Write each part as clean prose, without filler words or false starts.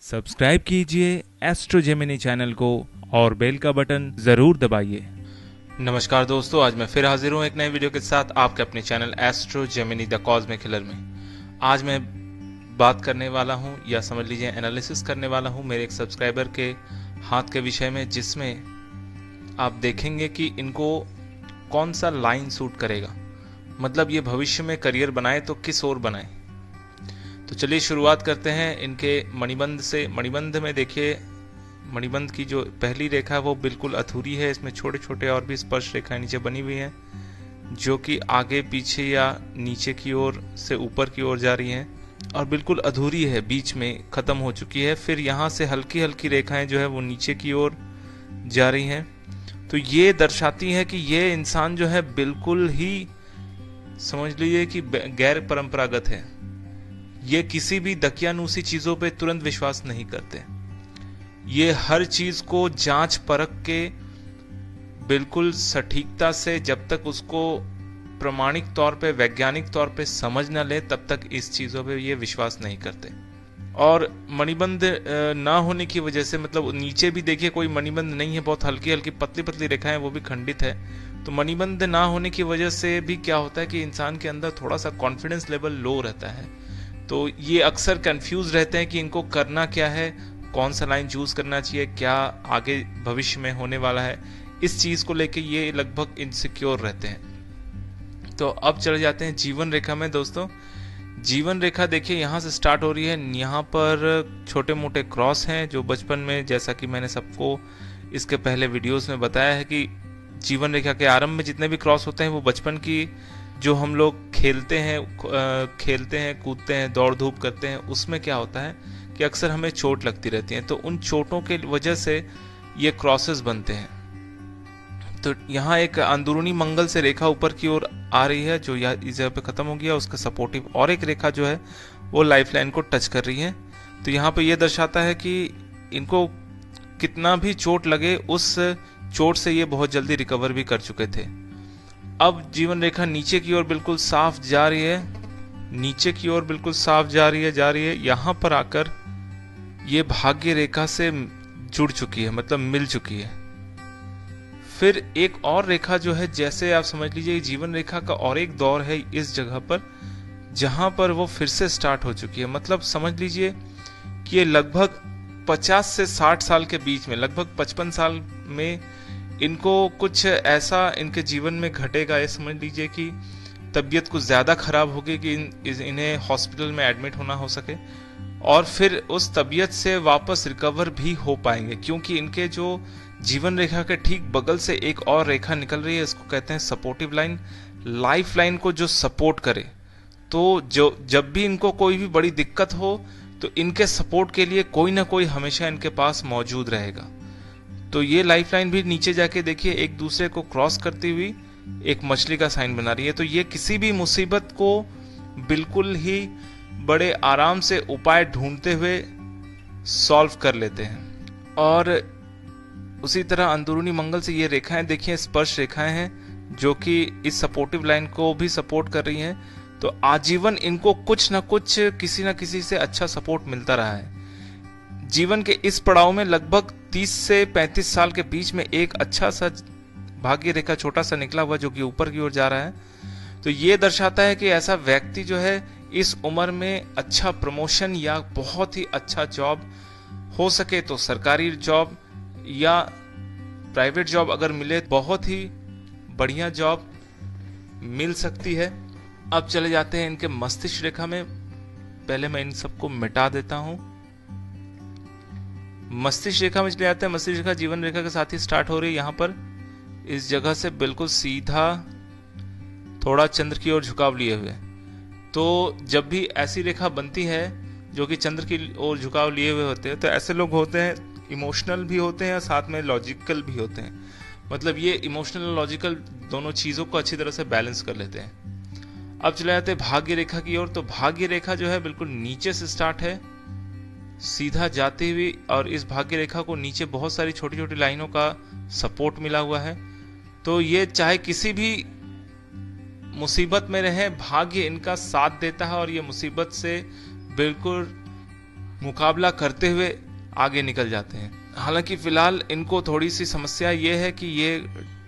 Subscribe कीजिए astro Gemini channel को और बेल का बटन जरूर दबाइए। नमस्कार दोस्तों, आज मैं फिर हाजिर हूँ एक नए वीडियो के साथ आपके अपने channel astro Gemini the cosmic killer में। आज मैं बात करने वाला हूँ या समझ लीजिए एनालिसिस करने वाला हूँ मेरे एक सब्सक्राइबर के हाथ के विषय में, जिसमें आप देखेंगे कि इनको कौन सा लाइन सूट करेगा, मतलब ये भविष्य में करियर बनाए तो किस ओर बनाए। तो चलिए शुरुआत करते हैं इनके मणिबंध से। मणिबंध में देखिए, मणिबंध की जो पहली रेखा है वो बिल्कुल अधूरी है। इसमें छोटे छोटे और भी स्पर्श रेखाएं नीचे बनी हुई हैं, जो कि आगे पीछे या नीचे की ओर से ऊपर की ओर जा रही हैं और बिल्कुल अधूरी है, बीच में खत्म हो चुकी है। फिर यहाँ से हल्की हल्की रेखाएं जो है वो नीचे की ओर जा रही हैं। तो ये दर्शाती है कि ये इंसान जो है बिल्कुल ही समझ लीजिए कि गैर परंपरागत है। ये किसी भी दकियानूसी चीजों पे तुरंत विश्वास नहीं करते। ये हर चीज को जांच परख के बिल्कुल सटीकता से, जब तक उसको प्रमाणिक तौर पे, वैज्ञानिक तौर पे समझ न ले, तब तक इस चीजों पे ये विश्वास नहीं करते। और मणिबंध ना होने की वजह से, मतलब नीचे भी देखिए कोई मणिबंध नहीं है, बहुत हल्की हल्की पतली पतली रेखाएं, वो भी खंडित है। तो मणिबंध ना होने की वजह से भी क्या होता है कि इंसान के अंदर थोड़ा सा कॉन्फिडेंस लेवल लो रहता है। तो ये अक्सर कंफ्यूज रहते हैं कि इनको करना क्या है, कौन सा लाइन चूज करना चाहिए, क्या आगे भविष्य में होने वाला है, इस चीज को लेके ये लगभग इनसिक्योर रहते हैं। तो अब चले जाते हैं जीवन रेखा में। दोस्तों, जीवन रेखा देखिए यहाँ से स्टार्ट हो रही है। यहाँ पर छोटे मोटे क्रॉस हैं, जो बचपन में, जैसा कि मैंने सबको इसके पहले वीडियोस में बताया है कि जीवन रेखा के आरंभ में जितने भी क्रॉस होते हैं वो बचपन की जो हम लोग खेलते हैं, कूदते हैं, दौड़ धूप करते हैं, उसमें क्या होता है कि अक्सर हमें चोट लगती रहती है। तो उन चोटों के वजह से ये क्रॉसेस बनते हैं। तो यहाँ एक अंदरूनी मंगल से रेखा ऊपर की ओर आ रही है, जो इस जगह पे खत्म हो गया। उसका सपोर्टिव और एक रेखा जो है वो लाइफ लाइन को टच कर रही है। तो यहाँ पे ये दर्शाता है कि इनको कितना भी चोट लगे, उस चोट से ये बहुत जल्दी रिकवर भी कर चुके थे। अब जीवन रेखा नीचे की ओर बिल्कुल साफ जा रही है, नीचे की ओर बिल्कुल साफ जा रही है। यहाँ पर आकर ये भाग्य रेखा से जुड़ चुकी है, मतलब मिल चुकी है। फिर एक और रेखा जो है, जैसे आप समझ लीजिए जीवन रेखा का और एक दौर है इस जगह पर, जहां पर वो फिर से स्टार्ट हो चुकी है। मतलब समझ लीजिए कि ये लगभग 50 से 60 साल के बीच में, लगभग 55 साल में इनको कुछ ऐसा इनके जीवन में घटेगा। ये समझ लीजिए कि तबीयत कुछ ज्यादा खराब होगी कि इन्हें हॉस्पिटल में एडमिट होना हो सके, और फिर उस तबीयत से वापस रिकवर भी हो पाएंगे, क्योंकि इनके जो जीवन रेखा के ठीक बगल से एक और रेखा निकल रही है। इसको कहते हैं सपोर्टिव लाइन, लाइफ लाइन को जो सपोर्ट करे। तो जो जब भी इनको कोई भी बड़ी दिक्कत हो तो इनके सपोर्ट के लिए कोई ना कोई हमेशा इनके पास मौजूद रहेगा। तो ये लाइफ लाइन भी नीचे जाके देखिए एक दूसरे को क्रॉस करती हुई एक मछली का साइन बना रही है। तो ये किसी भी मुसीबत को बिल्कुल ही बड़े आराम से उपाय ढूंढते हुए सॉल्व कर लेते हैं। और उसी तरह अंदरूनी मंगल से ये रेखाएं देखिए स्पर्श रेखाएं हैं, जो कि इस सपोर्टिव लाइन को भी सपोर्ट कर रही हैं। तो आजीवन इनको कुछ ना कुछ, किसी ना किसी से अच्छा सपोर्ट मिलता रहा है। जीवन के इस पड़ाव में लगभग 30 से 35 साल के बीच में एक अच्छा सा भाग्य रेखा छोटा सा निकला हुआ, जो कि ऊपर की ओर जा रहा है। तो ये दर्शाता है कि ऐसा व्यक्ति जो है इस उम्र में अच्छा प्रमोशन या बहुत ही अच्छा जॉब, हो सके तो सरकारी जॉब या प्राइवेट जॉब अगर मिले, बहुत ही बढ़िया जॉब मिल सकती है। अब चले जाते हैं इनके मस्तिष्क रेखा में। पहले मैं इन सबको मिटा देता हूं। मस्तिष्क रेखा में चले जाते हैं। मस्तिष्क रेखा जीवन रेखा के साथ ही स्टार्ट हो रही है। यहाँ पर इस जगह से बिल्कुल सीधा, थोड़ा चंद्र की ओर झुकाव लिए हुए। तो जब भी ऐसी रेखा बनती है जो कि चंद्र की ओर झुकाव लिए हुए होते हैं, तो ऐसे लोग होते हैं इमोशनल भी होते हैं और साथ में लॉजिकल भी होते हैं। मतलब ये इमोशनल और लॉजिकल दोनों चीजों को अच्छी तरह से बैलेंस कर लेते हैं। अब चले जाते हैं भाग्य रेखा की ओर। तो भाग्य रेखा जो है बिल्कुल नीचे से स्टार्ट है, सीधा जाती हुई, और इस भाग्य रेखा को नीचे बहुत सारी छोटी छोटी लाइनों का सपोर्ट मिला हुआ है। तो ये चाहे किसी भी मुसीबत में रहे, भाग्य इनका साथ देता है और ये मुसीबत से बिल्कुल मुकाबला करते हुए आगे निकल जाते हैं। हालांकि फिलहाल इनको थोड़ी सी समस्या ये है कि ये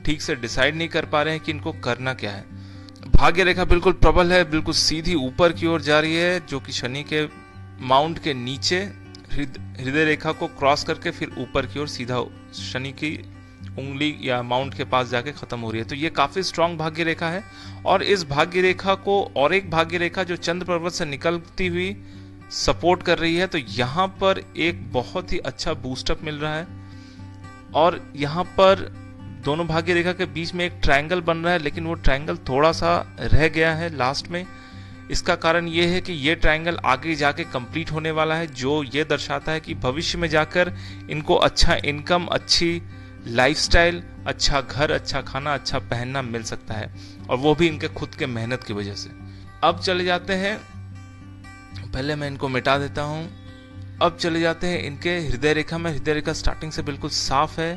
ठीक से डिसाइड नहीं कर पा रहे हैं कि इनको करना क्या है। भाग्य रेखा बिल्कुल प्रबल है, बिल्कुल सीधी ऊपर की ओर जा रही है, जो कि शनि के माउंट के नीचे हृदय रेखा को क्रॉस करके फिर ऊपर की ओर सीधा शनि की उंगली या माउंट के पास जाके खत्म हो रही है। तो ये काफी स्ट्रांग भाग्य रेखा है। और इस भाग्य रेखा को और एक भाग्य रेखा जो चंद्र पर्वत से निकलती हुई सपोर्ट कर रही है, तो यहाँ पर एक बहुत ही अच्छा बूस्टअप मिल रहा है। और यहाँ पर दोनों भाग्य रेखा के बीच में एक ट्रायंगल बन रहा है, लेकिन वो ट्रायंगल थोड़ा सा रह गया है लास्ट में। इसका कारण ये है कि ये ट्रायंगल आगे जाके कंप्लीट होने वाला है, जो ये दर्शाता है कि भविष्य में जाकर इनको अच्छा इनकम, अच्छी लाइफस्टाइल, अच्छा घर, अच्छा खाना, अच्छा पहनना मिल सकता है, और वो भी इनके खुद के मेहनत की वजह से। अब चले जाते हैं, पहले मैं इनको मिटा देता हूं। अब चले जाते हैं इनके हृदय रेखा में। हृदय रेखा स्टार्टिंग से बिल्कुल साफ है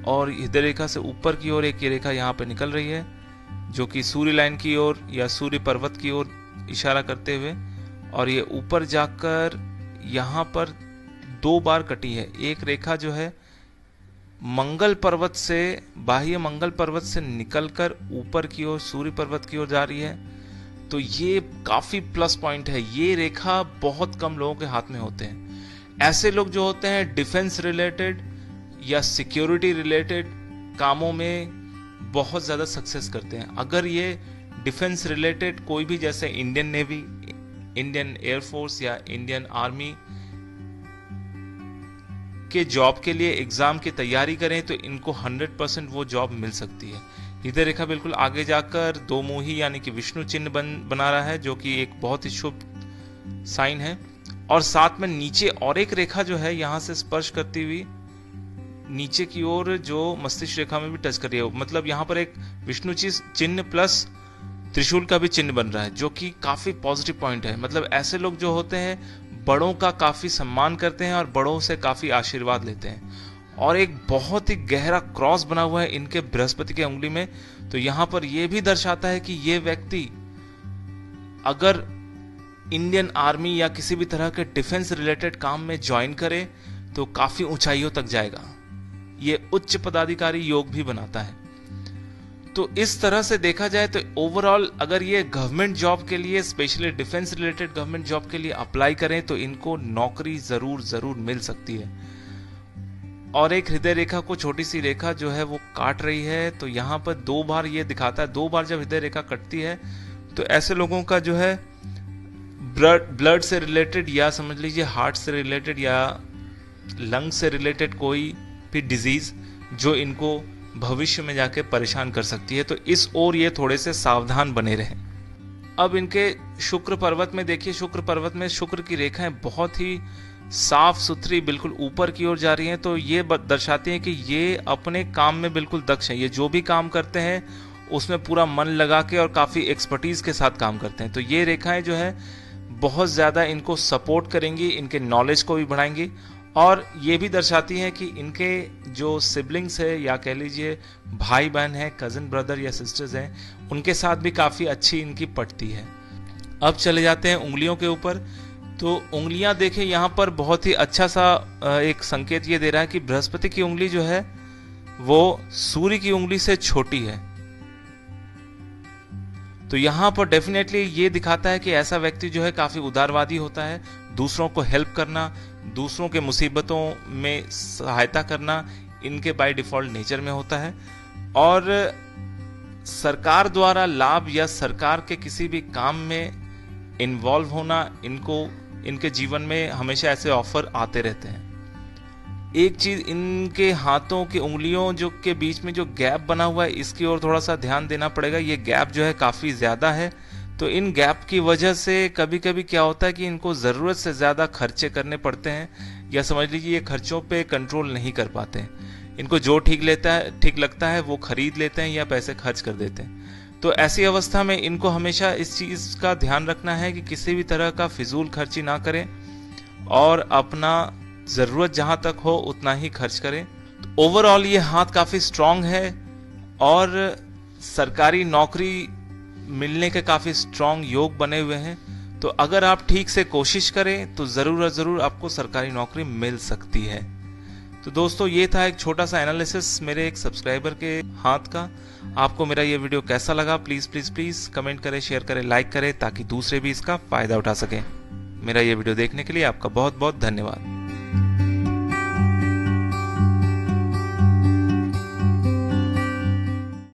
और हृदय रेखा से ऊपर की ओर एक ये रेखा यहाँ पे निकल रही है, जो कि सूर्य लाइन की ओर या सूर्य पर्वत की ओर इशारा करते हुए, और ये ऊपर जाकर यहाँ पर 2 बार कटी है। एक रेखा जो है मंगल पर्वत से, बाह्य मंगल पर्वत से निकलकर ऊपर की ओर सूर्य पर्वत की ओर जा रही है। तो ये काफी प्लस पॉइंट है। ये रेखा बहुत कम लोगों के हाथ में होते हैं। ऐसे लोग जो होते हैं डिफेंस रिलेटेड या सिक्योरिटी रिलेटेड कामों में बहुत ज्यादा सक्सेस करते हैं। अगर ये डिफेंस रिलेटेड कोई भी, जैसे इंडियन नेवी, इंडियन एयरफोर्स या इंडियन आर्मी के जॉब के लिए एग्जाम की तैयारी करें, तो इनको 100% वो जॉब मिल सकती है। हृदय रेखा बिल्कुल आगे जाकर 2 मुही यानी कि विष्णु चिन्ह बना रहा है, जो कि एक बहुत ही शुभ साइन है। और साथ में नीचे और एक रेखा जो है यहाँ से स्पर्श करती हुई नीचे की ओर जो मस्तिष्क रेखा में भी टच कर रही है। मतलब यहाँ पर एक विष्णु चिन्ह प्लस त्रिशूल का भी चिन्ह बन रहा है, जो कि काफी पॉजिटिव पॉइंट है। मतलब ऐसे लोग जो होते हैं बड़ों का काफी सम्मान करते हैं और बड़ों से काफी आशीर्वाद लेते हैं। और एक बहुत ही गहरा क्रॉस बना हुआ है इनके बृहस्पति के उंगली में। तो यहाँ पर यह भी दर्शाता है कि ये व्यक्ति अगर इंडियन आर्मी या किसी भी तरह के डिफेंस रिलेटेड काम में ज्वाइन करे तो काफी ऊंचाइयों तक जाएगा। ये उच्च पदाधिकारी योग भी बनाता है। तो इस तरह से देखा जाए तो ओवरऑल अगर ये गवर्नमेंट जॉब के लिए, specially defence related government job के लिए अप्लाई करें तो इनको नौकरी जरूर मिल सकती है। और एक हृदय रेखा को छोटी सी रेखा जो है वो काट रही है। तो यहाँ पर 2 बार ये दिखाता है, 2 बार जब हृदय रेखा कटती है तो ऐसे लोगों का जो है ब्लड से रिलेटेड या समझ लीजिए हार्ट से रिलेटेड या लंग से रिलेटेड कोई भी डिजीज जो इनको भविष्य में जाके परेशान कर सकती है। तो इस ओर ये थोड़े से सावधान बने रहें। अब इनके शुक्र पर्वत में देखिए, शुक्र पर्वत में शुक्र की रेखाएं बहुत ही साफ सुथरी बिल्कुल ऊपर की ओर जा रही हैं। तो ये दर्शाती हैं कि ये अपने काम में बिल्कुल दक्ष हैं। ये जो भी काम करते हैं उसमें पूरा मन लगा के और काफी एक्सपर्टीज के साथ काम करते हैं। तो ये रेखाएं जो है बहुत ज्यादा इनको सपोर्ट करेंगी, इनके नॉलेज को भी बढ़ाएंगी। और ये भी दर्शाती हैं कि इनके जो सिबलिंग्स है या कह लीजिए भाई बहन है, कजन ब्रदर या सिस्टर्स हैं, उनके साथ भी काफी अच्छी इनकी पटती है। अब चले जाते हैं उंगलियों के ऊपर। तो उंगलियां देखें, यहाँ पर बहुत ही अच्छा सा एक संकेत ये दे रहा है कि बृहस्पति की उंगली जो है वो सूर्य की उंगली से छोटी है। तो यहाँ पर डेफिनेटली ये दिखाता है कि ऐसा व्यक्ति जो है काफी उदारवादी होता है। दूसरों को हेल्प करना, दूसरों के मुसीबतों में सहायता करना इनके बाय डिफॉल्ट नेचर में होता है। और सरकार द्वारा लाभ या सरकार के किसी भी काम में इन्वॉल्व होना, इनके जीवन में हमेशा ऐसे ऑफर आते रहते हैं। एक चीज, इनके हाथों की उंगलियों जो के बीच में जो गैप बना हुआ है, इसकी ओर थोड़ा सा ध्यान देना पड़ेगा। ये गैप जो है काफी ज्यादा है। तो इन गैप की वजह से कभी कभी क्या होता है कि इनको जरूरत से ज्यादा खर्चे करने पड़ते हैं, या समझ लीजिए ये खर्चों पे कंट्रोल नहीं कर पाते हैं। इनको जो ठीक लगता है वो खरीद लेते हैं या पैसे खर्च कर देते हैं। तो ऐसी अवस्था में इनको हमेशा इस चीज का ध्यान रखना है कि किसी भी तरह का फिजूल खर्ची ना करें और अपना जरूरत जहां तक हो उतना ही खर्च करें। तो ओवरऑल ये हाथ काफी स्ट्रांग है और सरकारी नौकरी मिलने के काफी स्ट्रांग योग बने हुए हैं। तो अगर आप ठीक से कोशिश करें तो जरूर और जरूर आपको सरकारी नौकरी मिल सकती है। तो दोस्तों, ये था एक छोटा सा एनालिसिस मेरे एक सब्सक्राइबर के हाथ का। आपको मेरा ये वीडियो कैसा लगा, प्लीज प्लीज प्लीज कमेंट करें, शेयर करें, लाइक करें, ताकि दूसरे भी इसका फायदा उठा सकें। मेरा ये वीडियो देखने के लिए आपका बहुत बहुत धन्यवाद।